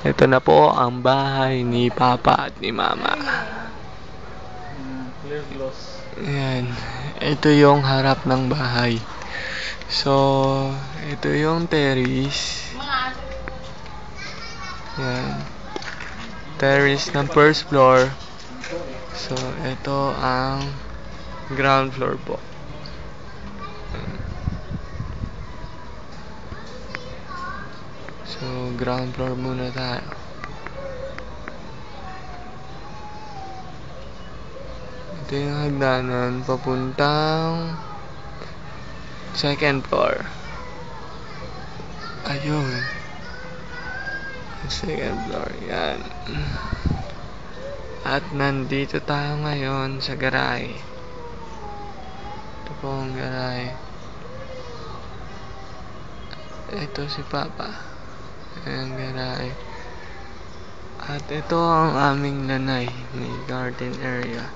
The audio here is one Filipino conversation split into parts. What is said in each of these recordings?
Ito na po ang bahay ni Papa at ni Mama. Clear gloss. Ayan. Ito yung harap ng bahay. So, ito yung terrace. Ayan. Terrace ng first floor. So, ito ang ground floor po. So, ground floor muna tayo. Ito yung hagdanan papuntang second floor. Ayun. Second floor. Yan. At nandito tayo ngayon sa garahe. Ito po ang garahe. Ito si Papa. Ayan, garahe. At ito ang aming lanay. May garden area.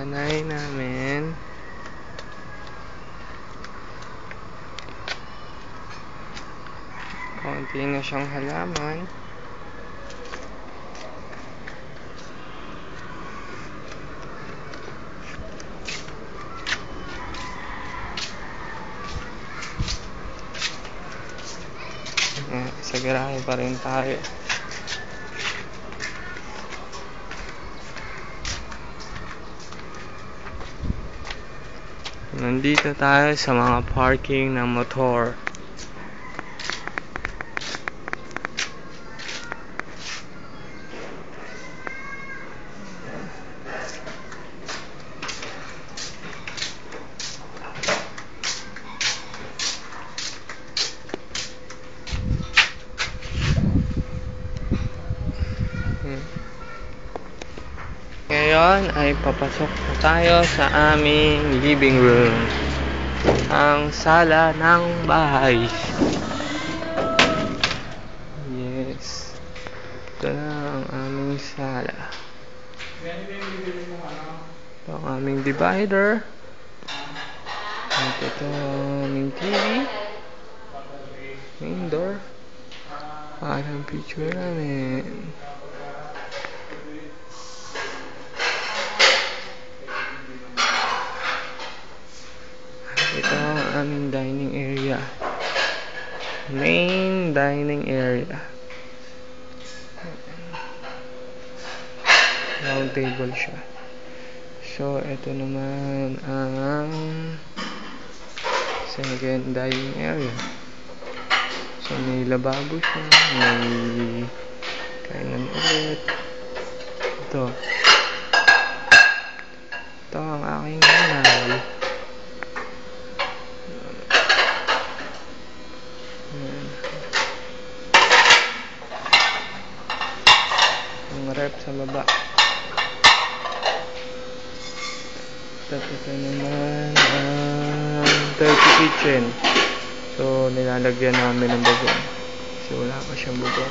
Lanay namin. Konti na siyang halaman. Sa garahe pa rin tayo. Nandito tayo sa mga parking ng motor. Ngayon ay papasok na tayo sa aming living room. Ang sala ng bahay. Yes. Ito na ang aming sala. Ito ang aming divider. At ito ang aming TV. Main door. At ang picture namin. Ito ang aming dining area. Main dining area. Round table siya. So, ito naman ang second dining area. So, may lababo siya. May kainan ulit. Ito. Ito ang aking nanay. Ang rep sa baba. Tapos ito naman ang dirty kitchen. So nilalagyan namin ng bagoong kasi wala pa siyang bagoong.